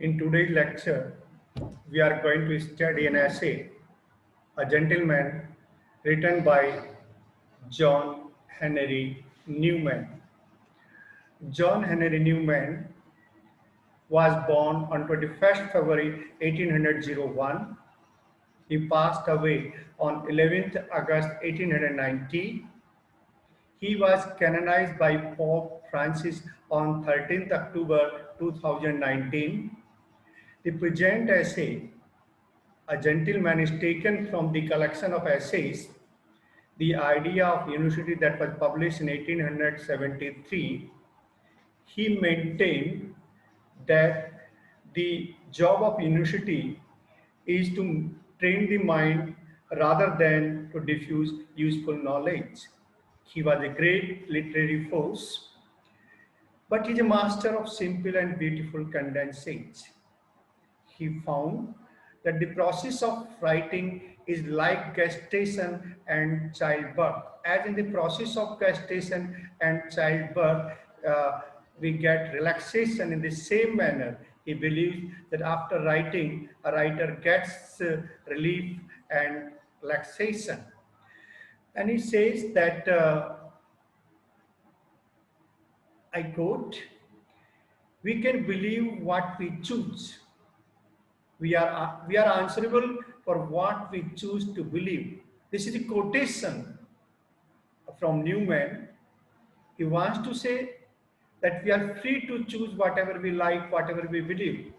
In today's lecture, we are going to study an essay, A Gentleman, written by John Henry Newman. John Henry Newman was born on 21st February 1801. He passed away on 11th August 1890. He was canonized by Pope Francis on 13th October 2019. The present essay, A Gentleman, is taken from the collection of essays, The Idea of University, that was published in 1873. He maintained that the job of university is to train the mind rather than to diffuse useful knowledge. He was a great literary force, but he is a master of simple and beautiful condensate. He found that the process of writing is like gestation and childbirth. As in the process of gestation and childbirth, we get relaxation in the same manner. He believes that after writing, a writer gets relief and relaxation. And he says that, I quote, "We can believe what we choose. We are answerable for what we choose to believe." This is a quotation from Newman. He wants to say that we are free to choose whatever we like, whatever we believe,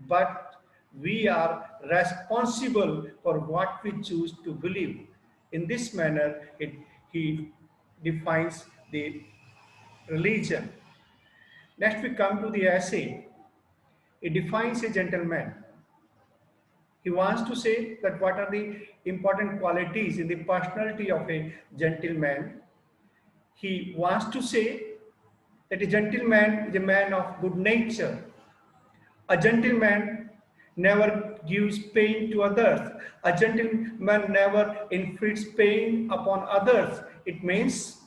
but we are responsible for what we choose to believe. In this manner, he defines the religion. Next, we come to the essay. It defines a gentleman. He wants to say that what are the important qualities in the personality of a gentleman. He wants to say that a gentleman is a man of good nature. A gentleman never gives pain to others. A gentleman never inflicts pain upon others. It means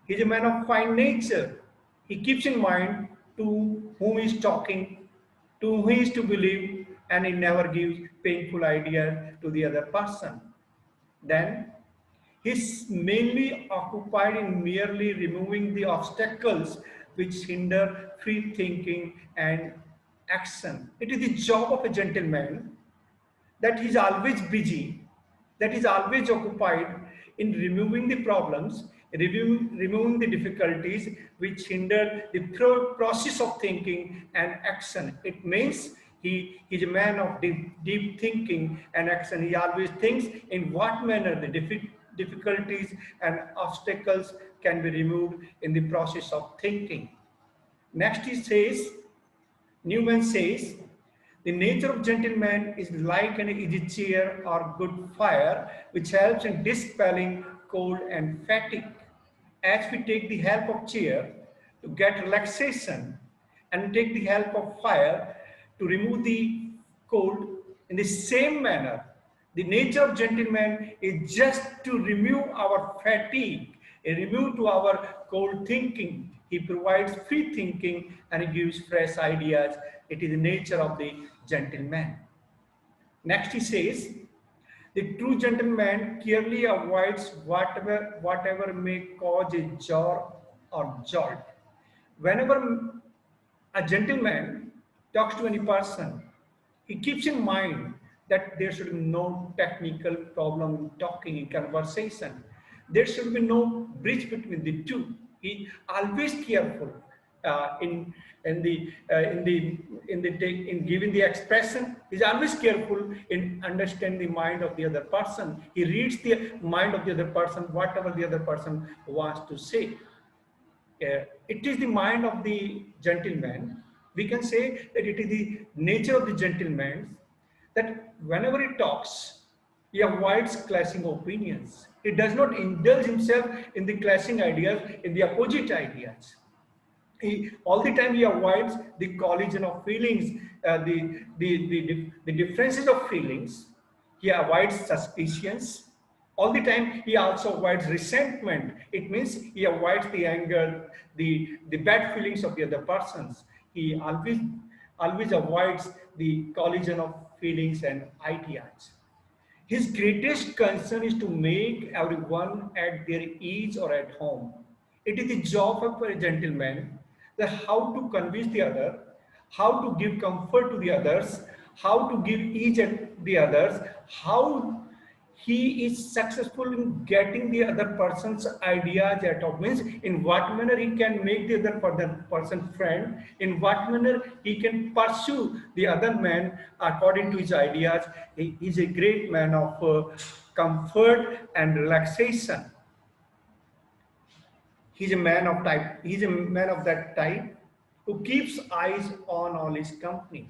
he is a man of fine nature. He keeps in mind to whom he is talking, to whom he is to believe, and he never gives painful ideas to the other person. Then he is mainly occupied in merely removing the obstacles which hinder free thinking and action. It is the job of a gentleman that he is always busy, that is always occupied in removing the problems, removing the difficulties which hinder the process of thinking and action. It means he is a man of deep thinking and action. He always thinks in what manner the difficulties and obstacles can be removed in the process of thinking. Next he says, Newman says, the nature of gentleman is like an easy chair or good fire, which helps in dispelling cold and fatigue. As we take the help of chair to get relaxation and take the help of fire to remove the cold, in the same manner, the nature of gentleman is just to remove our fatigue, a remove to our cold thinking. He provides free thinking and he gives fresh ideas. It is the nature of the gentleman. Next he says, the true gentleman clearly avoids whatever may cause a jar or jolt. Whenever a gentleman talks to any person, he keeps in mind that there should be no technical problem in talking, in conversation. There should be no bridge between the two. He always careful in giving the expression. He's always careful in understanding the mind of the other person. He reads the mind of the other person, whatever the other person wants to say. It is the mind of the gentleman. We can say that it is the nature of the gentleman that whenever he talks, he avoids clashing opinions. He does not indulge himself in the clashing ideas, in the opposite ideas. All the time he avoids the collision of feelings, the differences of feelings. He avoids suspicions. All the time he also avoids resentment. It means he avoids the anger, the bad feelings of the other persons. He always avoids the collision of feelings and ideas. His greatest concern is to make everyone at their ease or at home. It is the job of a gentleman that how to convince the other, how to give comfort to the others, how to give each and the others, how he is successful in getting the other person's ideas at all. Means in what manner he can make the other person friend, in what manner he can pursue the other man according to his ideas. He is a great man of comfort and relaxation. He's a man of type. He's a man of that type who keeps eyes on all his company.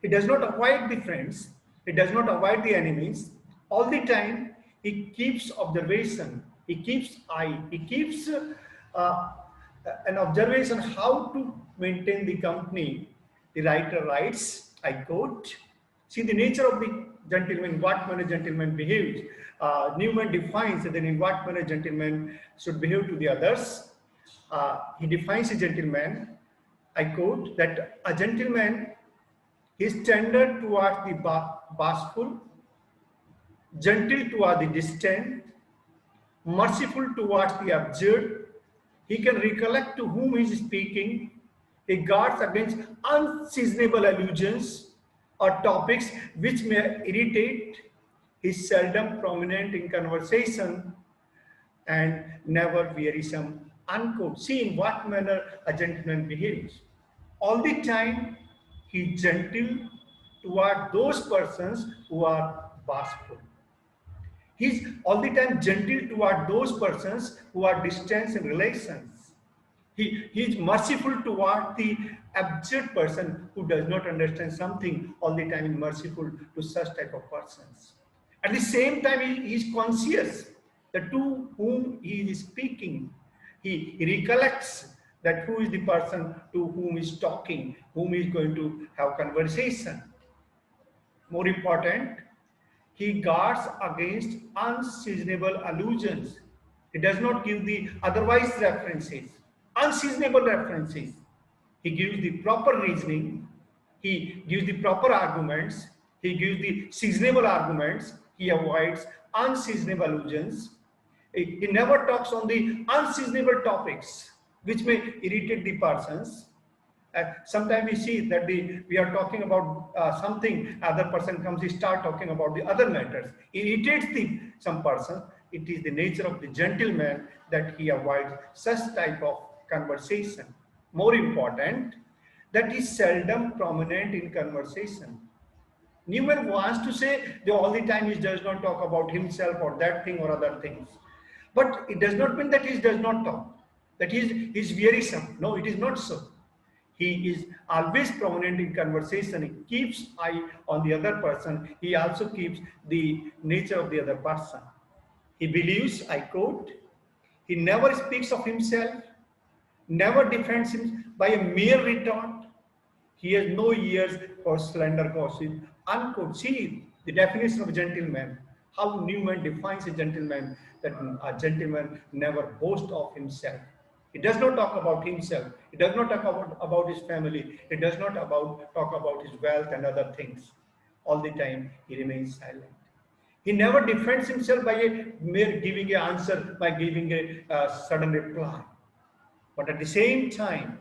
He does not avoid the friends. He does not avoid the enemies. All the time, he keeps observation. He keeps eye. He keeps an observation how to maintain the company. The writer writes, I quote, see the nature of the gentleman, what manner gentleman behaves. Newman defines that in what manner gentleman should behave to the others. He defines a gentleman, I quote, that a gentleman is tender towards the bashful, gentle towards the distant, merciful towards the absurd. He can recollect to whom he is speaking. He guards against unseasonable allusions or topics which may irritate. He is seldom prominent in conversation and never wearisome. Unquote. See in what manner a gentleman behaves. All the time he is gentle toward those persons who are bashful. He's all the time gentle toward those persons who are distant in relations. He is merciful toward the absurd person who does not understand something. All the time is merciful to such type of persons. At the same time, he is conscious that to whom he is speaking. He recollects that who is the person to whom he is talking, whom he is going to have conversation. More important, he guards against unseasonable allusions. He does not give the otherwise references, unseasonable references. He gives the proper reasoning. He gives the proper arguments. He gives the seasonable arguments. He avoids unseasonable allusions. He never talks on the unseasonable topics which may irritate the persons. Sometimes we see that we are talking about something, other person comes, he start talking about the other matters. It irritates some person. It is the nature of the gentleman that he avoids such type of conversation. More important, that is seldom prominent in conversation. Newman wants to say that all the time he does not talk about himself or that thing or other things. But it does not mean that he does not talk, that he is wearisome. No, it is not so. He is always prominent in conversation. He keeps eye on the other person. He also keeps the nature of the other person. He believes, I quote, he never speaks of himself, never defends him by a mere retort. He has no ears for slender gossip. Unquote. See the definition of a gentleman. How Newman defines a gentleman, that a gentleman never boasts of himself. He does not talk about himself. He does not talk about his family. He does not talk about his wealth and other things. All the time he remains silent. He never defends himself by a mere giving an answer, by giving a sudden reply. But at the same time,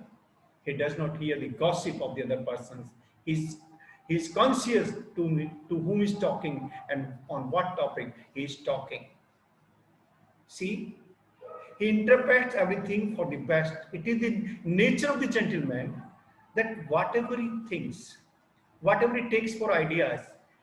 he does not hear the gossip of the other persons. He's conscious to whom he's talking and on what topic he's talking. See, he interprets everything for the best. It is the nature of the gentleman that whatever he thinks, whatever he takes for ideas,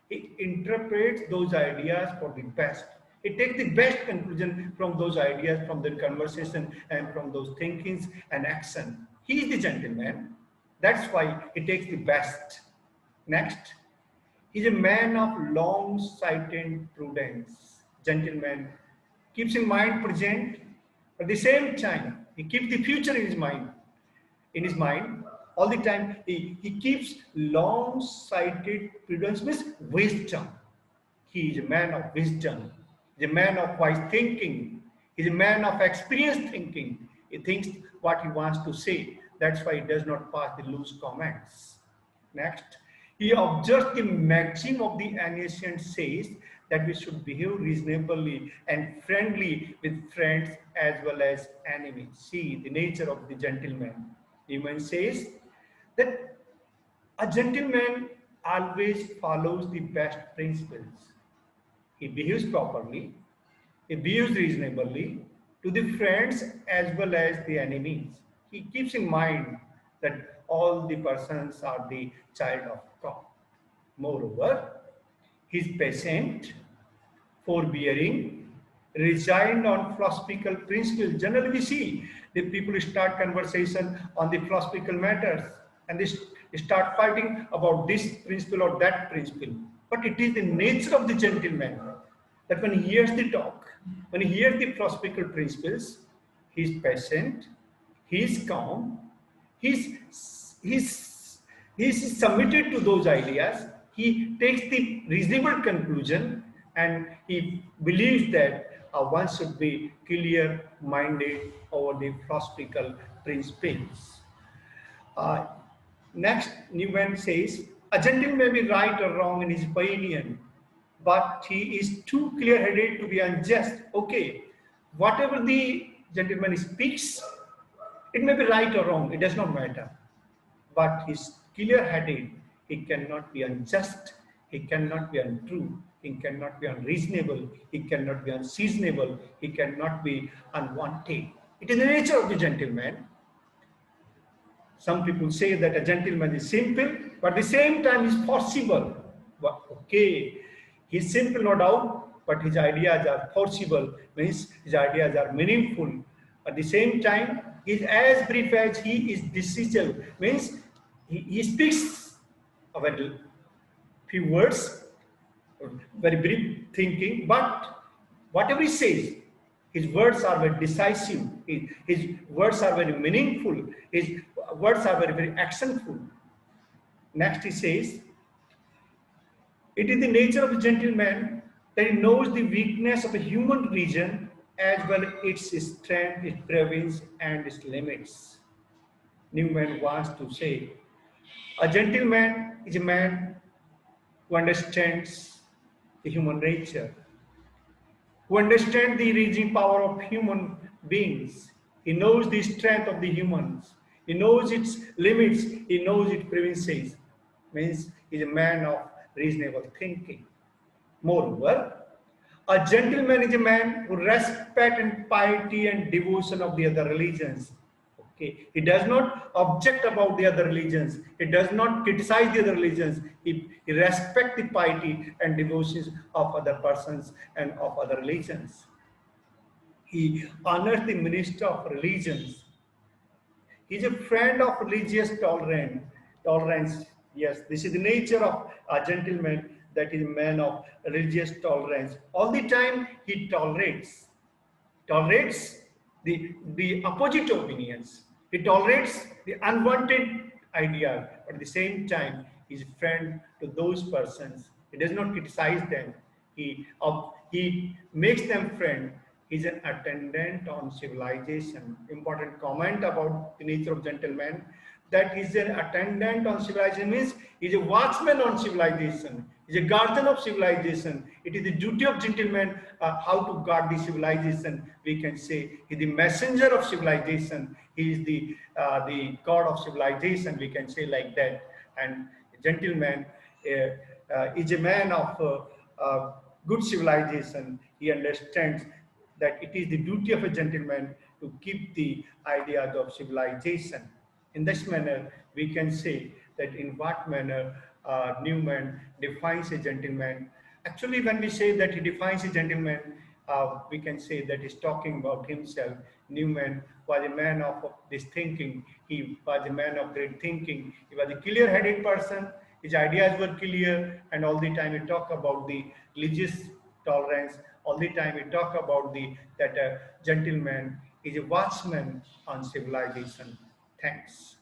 he interprets those ideas for the best. He takes the best conclusion from those ideas, from the conversation, and from those thinkings and action. He is the gentleman. That's why he takes the best. Next, he is a man of long-sighted prudence. Gentleman keeps in mind present. At the same time, he keeps the future in his mind. In his mind, all the time, he keeps long-sighted prudence, means wisdom. He is a man of wisdom. He is a man of wise thinking. He is a man of experienced thinking. He thinks what he wants to say. That's why he does not pass the loose comments. Next, he observes the maxim of the ancient says that we should behave reasonably and friendly with friends as well as enemies. See the nature of the gentleman. Newman says that a gentleman always follows the best principles. He behaves properly, he behaves reasonably to the friends as well as the enemies. He keeps in mind that all the persons are the child of God. Moreover, he is patient, forbearing, resigned on philosophical principles. Generally, we see the people start conversation on the philosophical matters and they start fighting about this principle or that principle. But it is the nature of the gentleman that when he hears the talk, when he hears the philosophical principles, he is patient, he is calm, he's, he's submitted to those ideas, he takes the reasonable conclusion and he believes that one should be clear minded over the philosophical principles. Uh, Next, Newman says, a gentleman may be right or wrong in his opinion, but he is too clear-headed to be unjust. Okay, whatever the gentleman speaks, it may be right or wrong, it does not matter. But he's clear-headed, he cannot be unjust, he cannot be untrue, he cannot be unreasonable, he cannot be unseasonable, he cannot be unwanted. It is the nature of the gentleman. Some people say that a gentleman is simple, but at the same time is forcible. But okay, he's simple, no doubt, but his ideas are forcible, means his ideas are meaningful. At the same time, he is as brief as he is decisive, means he speaks a very few words, very brief thinking, but whatever he says, his words are very decisive, his words are very meaningful, his words are very, very actionful. Next, he says, it is the nature of a gentleman that he knows the weakness of a human region as well as its strength, its province, and its limits. Newman wants to say, a gentleman is a man who understands the human nature, who understands the reaching power of human beings. He knows the strength of the humans. He knows its limits. He knows its provinces. Means he's a man of reasonable thinking. Moreover, a gentleman is a man who respects and piety and devotion of the other religions. Okay, he does not object about the other religions. He does not criticize the other religions. He respects the piety and devotions of other persons and of other religions. He honors the minister of religions. He is a friend of religious tolerance. Tolerance, yes, this is the nature of a gentleman, that is a man of religious tolerance. All the time he tolerates the opposite opinions. He tolerates the unwanted ideas, but at the same time, he is a friend to those persons. He does not criticize them. He makes them friend. He is an attendant on civilization. Important comment about the nature of gentleman, that he is an attendant on civilization means he is a watchman on civilization. He is a guardian of civilization. It is the duty of gentleman how to guard the civilization. We can say he is the messenger of civilization. He is the god of civilization. We can say like that. And gentleman is a man of good civilization. He understands that it is the duty of a gentleman to keep the ideas of civilization. In this manner, we can say that in what manner Newman defines a gentleman. Actually, when we say that he defines a gentleman, we can say that he's talking about himself. Newman was a man of this thinking. He was a man of great thinking. He was a clear-headed person. His ideas were clear, and all the time he talked about the religious tolerance. All the time he talked about that a gentleman is a watchman on civilization. Thanks.